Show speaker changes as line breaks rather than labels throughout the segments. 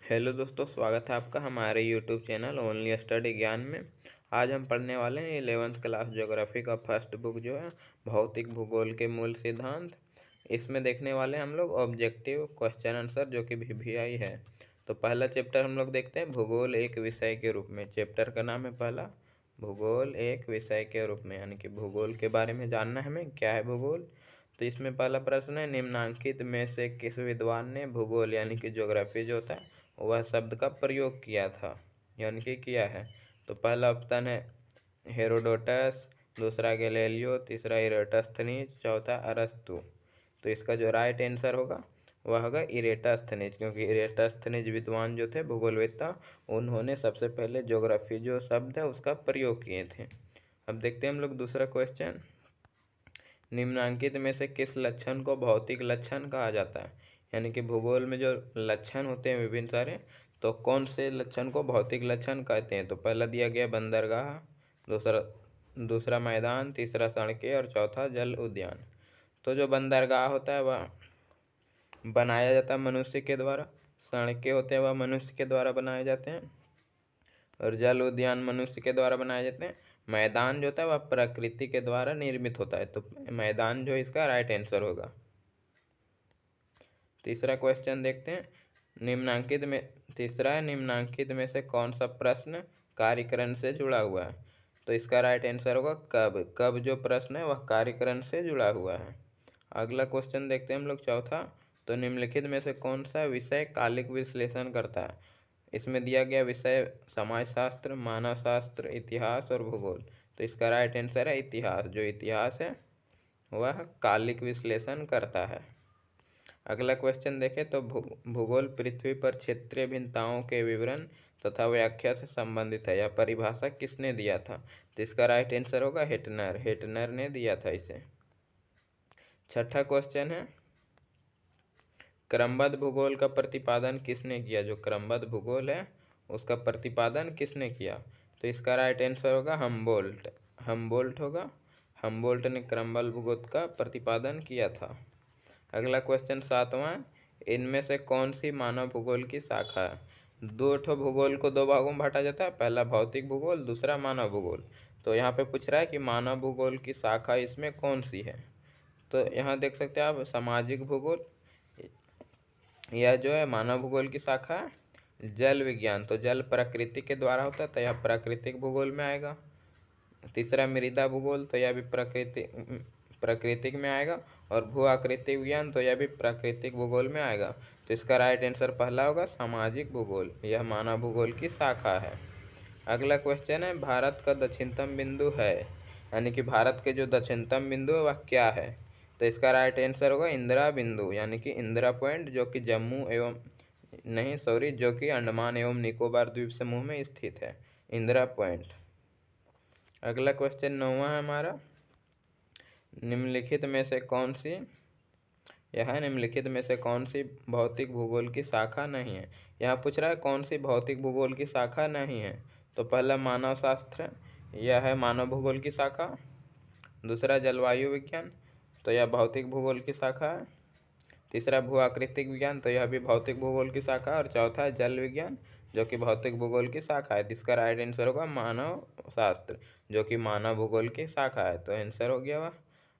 Hello दोस्तों, स्वागत है आपका हमारे यूट्यूब चैनल ओनली स्टडी ज्ञान में। आज हम पढ़ने वाले हैं 11th क्लास ज्योग्राफी का फर्स्ट बुक जो है भौतिक भूगोल के मूल सिद्धांत। इसमें देखने वाले हैं हम लोग ऑब्जेक्टिव क्वेश्चन आंसर जो कि VVI है। तो पहला चैप्टर हम लोग देखते हैं भूगोल एक विषय के रूप में। चैप्टर का नाम है पहला भूगोल एक विषय के रूप में, यानी कि भूगोल के बारे में जानना है हमें क्या है भूगोल। तो इसमें पहला प्रश्न है, निम्नांकित में से किस विद्वान ने भूगोल यानी कि ज्योग्राफी जो होता है वह शब्द का प्रयोग किया था यानी कि किया है। तो पहला ऑप्शन है हेरोडोटस, दूसरा गैलीलियो, तीसरा इरेटस्थनीज, चौथा अरस्तु। तो इसका जो राइट आंसर होगा वह होगा इरेटस्थनीज, क्योंकि इरेटस्थनीज विद्वान जो थे भूगोलवेत्ता, उन्होंने सबसे पहले ज्योग्राफी जो शब्द है उसका प्रयोग किए थे। अब देखते हैं हम लोग दूसरा क्वेश्चन, निम्नांकित में से किस लक्षण को भौतिक लक्षण कहा जाता है। यानी कि भूगोल में जो लक्षण होते हैं विभिन्न सारे, तो कौन से लक्षण को भौतिक लक्षण कहते हैं। तो पहला दिया गया बंदरगाह, दूसरा मैदान, तीसरा सड़कें और चौथा जल उद्यान। तो जो बंदरगाह होता है वह बनाया जाता है मनुष्य के द्वारा, सड़कें होते हैं वह मनुष्य के द्वारा बनाए जाते हैं और जल उद्यान मनुष्य के द्वारा बनाए जाते हैं। मैदान जो होता है वह प्रकृति के द्वारा निर्मित होता है, तो मैदान जो इसका राइट आंसर होगा। तीसरा क्वेश्चन देखते हैं, निम्नांकित में से कौन सा प्रश्न कार्यकरण से जुड़ा हुआ है। तो इसका राइट आंसर होगा कब जो प्रश्न है वह कार्यकरण से जुड़ा हुआ है। अगला क्वेश्चन देखते हैं हम लोग चौथा, तो निम्नलिखित में से कौन सा विषय कालिक विश्लेषण करता है। इसमें दिया गया विषय समाजशास्त्र, मानव शास्त्र, इतिहास और भूगोल। तो इसका राइट आंसर है इतिहास। जो इतिहास है वह कालिक विश्लेषण करता है। अगला क्वेश्चन देखें तो भूगोल पृथ्वी पर क्षेत्रीय भिन्नताओं के विवरण तथा व्याख्या से संबंधित है। यह परिभाषा किसने दिया था। तो इसका राइट आंसर होगा हेटनर ने दिया था इसे। छठा क्वेश्चन है, क्रमबद्ध भूगोल का प्रतिपादन किसने किया। जो क्रमबद्ध भूगोल है उसका प्रतिपादन किसने किया। तो इसका राइट आंसर होगा हमबोल्ट होगा। हमबोल्ट ने क्रमबद्ध भूगोल का प्रतिपादन किया था। अगला क्वेश्चन सातवां, इनमें से कौन सी मानव भूगोल की शाखा है। दो ठो भूगोल को दो भागों में बांटा जाता है, पहला भौतिक भूगोल, दूसरा मानव भूगोल। तो यहाँ पे पूछ रहा है कि मानव भूगोल की शाखा इसमें कौन सी है। तो यहाँ देख सकते हैं आप सामाजिक भूगोल, यह जो है मानव भूगोल की शाखा है। जल विज्ञान, तो जल प्रकृति के द्वारा होता है तो यह प्राकृतिक भूगोल में आएगा। तीसरा मृदा भूगोल, तो यह भी प्राकृतिक में आएगा। और भू आकृतिक विज्ञान, तो यह भी प्राकृतिक भूगोल में आएगा। तो इसका राइट आंसर पहला होगा सामाजिक भूगोल, यह मानव भूगोल की शाखा है। अगला क्वेश्चन है, भारत का दक्षिणतम बिंदु है, यानी कि भारत के जो दक्षिणतम बिंदु है वह क्या है। तो इसका राइट आंसर होगा इंदिरा बिंदु, यानी कि इंदिरा पॉइंट, जो कि जो कि अंडमान एवं निकोबार द्वीप समूह में स्थित है, इंदिरा पॉइंट। अगला क्वेश्चन नौवां है हमारा, निम्नलिखित में से कौन सी भौतिक भूगोल की शाखा नहीं है। यहाँ पूछ रहा है कौन सी भौतिक भूगोल की शाखा नहीं है। तो पहला मानव शास्त्र, यह है मानव भूगोल की शाखा। दूसरा जलवायु विज्ञान, तो यह भौतिक भूगोल की शाखा है। तीसरा भू आकृतिक विज्ञान, तो यह भी भौतिक भूगोल की शाखा है। और चौथा है जल विज्ञान, जो कि भौतिक भूगोल की शाखा है। जिसका राइट आंसर होगा मानव शास्त्र, जो कि मानव भूगोल की शाखा है। तो आंसर हो गया वह।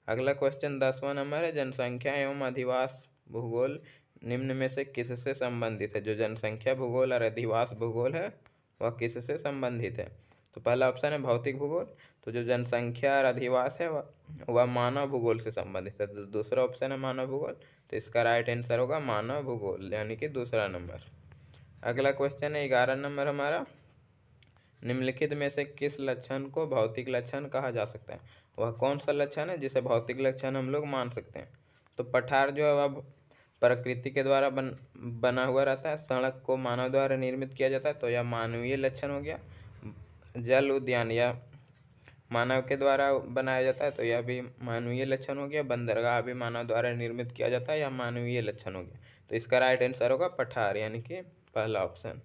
अगला क्वेश्चन 10वां नंबर है, जनसंख्या एवं अधिवास भूगोल निम्न में से किससे संबंधित है। जो जनसंख्या भूगोल और अधिवास भूगोल है वह किससे संबंधित है। तो पहला ऑप्शन है भौतिक भूगोल, तो जो जनसंख्या और अधिवास है वह मानव भूगोल से संबंधित है। तो दूसरा ऑप्शन है मानव भूगोल, तो इसका राइट आंसर होगा मानव भूगोल, यानी कि दूसरा नंबर। अगला क्वेश्चन है 11 नंबर हमारा, निम्नलिखित में से किस लक्षण को भौतिक लक्षण कहा जा सकता है। वह कौन सा लक्षण है जिसे भौतिक लक्षण हम लोग मान सकते हैं। तो पठार जो है वह प्रकृति के द्वारा बना हुआ रहता है। सड़क को मानव द्वारा निर्मित किया जाता है, तो यह मानवीय लक्षण हो गया। जल उद्यान यह मानव के द्वारा बनाया जाता है, तो यह भी मानवीय लक्षण हो गया। बंदरगाह भी मानव द्वारा निर्मित किया जाता है, यह मानवीय लक्षण हो गया। तो इसका राइट आंसर होगा पठार, यानी कि पहला ऑप्शन।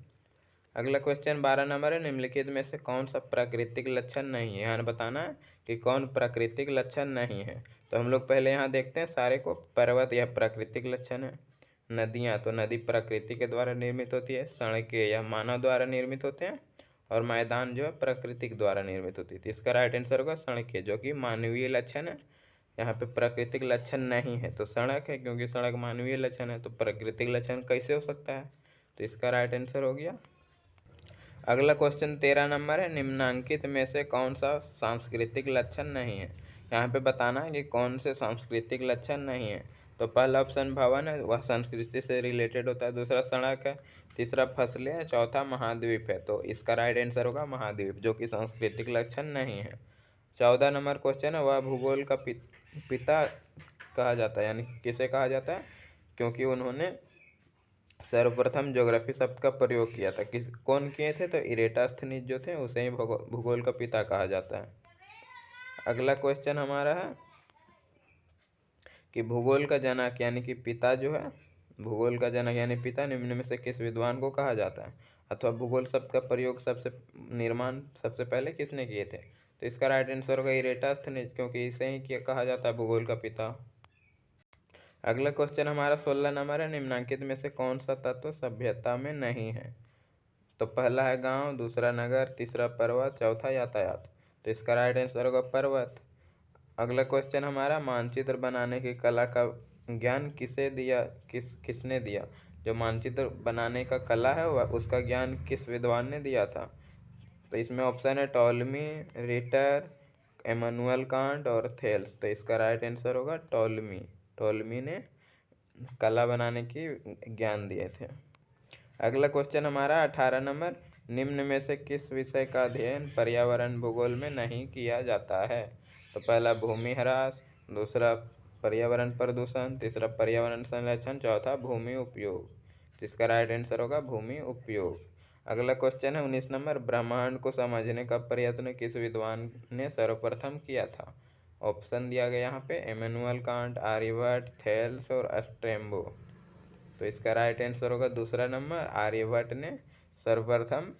अगला क्वेश्चन 12 नंबर है, निम्नलिखित में से कौन सा प्राकृतिक लक्षण नहीं है। यहाँ बताना है कि कौन प्राकृतिक लक्षण नहीं है। तो हम लोग पहले यहाँ देखते हैं सारे को। पर्वत यह प्राकृतिक लक्षण है, नदियाँ, तो नदी प्रकृति के द्वारा निर्मित होती है। सड़कें या मानव द्वारा निर्मित होते हैं। और मैदान जो है प्राकृतिक द्वारा निर्मित होती है। तो इसका राइट आंसर होगा सड़कें, जो कि मानवीय लक्षण है। यहाँ पे प्राकृतिक लक्षण नहीं है तो सड़क है, क्योंकि सड़क मानवीय लक्षण है, तो प्राकृतिक लक्षण कैसे हो सकता है। तो इसका राइट आंसर हो गया। अगला क्वेश्चन 13 नंबर है, निम्नांकित में से कौन सा सांस्कृतिक लक्षण नहीं है। यहाँ पे बताना है कि कौन से सांस्कृतिक लक्षण नहीं है। तो पहला ऑप्शन भवन है, वह संस्कृति से रिलेटेड होता है। दूसरा सड़क है। तीसरा फसलें है। चौथा महाद्वीप है। तो इसका राइट आंसर होगा महाद्वीप, जो कि सांस्कृतिक लक्षण नहीं है। 14 नंबर क्वेश्चन है, वह भूगोल का पिता कहा जाता है, यानी किसे कहा जाता है, क्योंकि उन्होंने सर्वप्रथम ज्योग्राफी शब्द का प्रयोग किया था। कौन किए थे, तो इरेटास्थनीज जो थे उसे ही भूगोल का पिता कहा जाता है। अगला क्वेश्चन हमारा है कि भूगोल का जनक यानी कि पिता जो है, भूगोल का जनक यानी पिता निम्न में से किस विद्वान को कहा जाता है, अथवा भूगोल शब्द का प्रयोग निर्माण सबसे पहले किसने किए थे। तो इसका राइट आंसर होगा इरेटास्थनीज, क्योंकि इसे ही कहा जाता है भूगोल का पिता। अगला क्वेश्चन हमारा 16 नंबर है, निम्नांकित में से कौन सा तत्व सभ्यता में नहीं है। तो पहला है गांव, दूसरा नगर, तीसरा पर्वत, चौथा यातायात। तो इसका राइट आंसर होगा पर्वत। अगला क्वेश्चन हमारा, मानचित्र बनाने की कला का ज्ञान किसने दिया। जो मानचित्र बनाने का कला है वह उसका ज्ञान किस विद्वान ने दिया था। तो इसमें ऑप्शन है टॉलमी, रिटर, इमैनुअल कांट और थेल्स। तो इसका राइट आंसर होगा टॉलमी। टॉलमी ने कला बनाने की ज्ञान दिए थे। अगला क्वेश्चन हमारा 18 नंबर, निम्न में से किस विषय का अध्ययन पर्यावरण भूगोल में नहीं किया जाता है। तो पहला भूमि ह्रास, दूसरा पर्यावरण प्रदूषण, तीसरा पर्यावरण संरक्षण, चौथा भूमि उपयोग। तो इसका राइट आंसर होगा भूमि उपयोग। अगला क्वेश्चन है 19 नंबर, ब्रह्मांड को समझने का प्रयत्न किस विद्वान ने सर्वप्रथम किया था। ऑप्शन दिया गया यहाँ पे, इमैनुअल कांट, आर्यभट्ट, थेल्स और स्ट्रैबो। तो इसका राइट आंसर होगा दूसरा नंबर, आर्यभट्ट ने सर्वप्रथम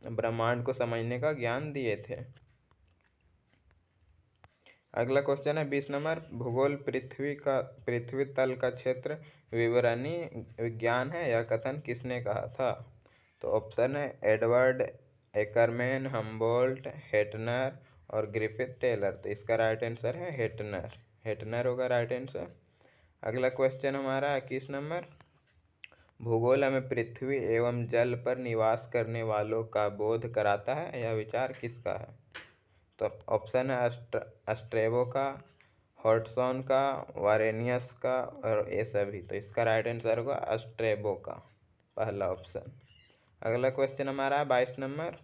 ब्रह्मांड को समझने का ज्ञान दिए थे। अगला क्वेश्चन है 20 नंबर, भूगोल पृथ्वी तल का क्षेत्र विवरणी विज्ञान है, यह कथन किसने कहा था। तो ऑप्शन है एडवर्ड एकरमैन, हम्बोल्ट, हेटनर और ग्रिफिथ टेलर। तो इसका राइट आंसर है हेटनर होगा राइट आंसर। अगला क्वेश्चन हमारा 21 नंबर, भूगोल हमें पृथ्वी एवं जल पर निवास करने वालों का बोध कराता है, यह विचार किसका है। तो ऑप्शन है स्ट्रैबो का, हॉटसन का, वारेनियस का और ये सभी। तो इसका राइट आंसर होगा स्ट्रैबो का, पहला ऑप्शन। अगला क्वेश्चन हमारा 22 नंबर,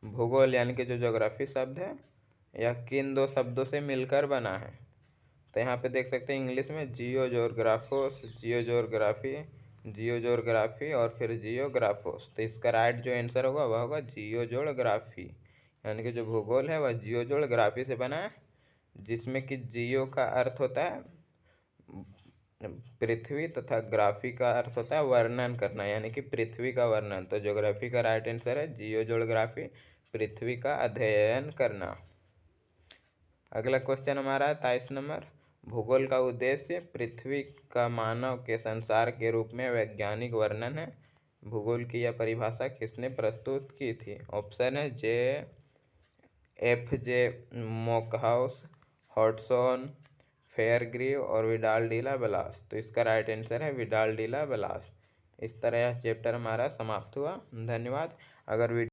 भूगोल यानी कि जो ज्योग्राफी शब्द है यह किन दो शब्दों से मिलकर बना है। तो यहाँ पे देख सकते हैं इंग्लिश में जियोजोग्राफी और फिर जियोग्राफोस। तो इसका राइट जो आंसर होगा वह होगा जियोजोग्राफी, यानी कि जो भूगोल है वह जियोजोग्राफी से बना है, जिसमें कि जियो का अर्थ होता है पृथ्वी तथा ग्राफी का अर्थ होता है वर्णन करना, यानी कि पृथ्वी का वर्णन। तो ज्योग्राफी का राइट आंसर है जियोजोग्राफी, पृथ्वी का अध्ययन करना। अगला क्वेश्चन हमारा है 23 नंबर, भूगोल का उद्देश्य पृथ्वी का मानव के संसार के रूप में वैज्ञानिक वर्णन है। भूगोल की यह परिभाषा किसने प्रस्तुत की थी। ऑप्शन है F.J. मोकहाउस, हॉटसन, फेयरग्रीव और विडाल डिला बलास। तो इसका राइट आंसर है विडाल डिला बलास। इस तरह यह चैप्टर हमारा समाप्त हुआ। धन्यवाद। अगर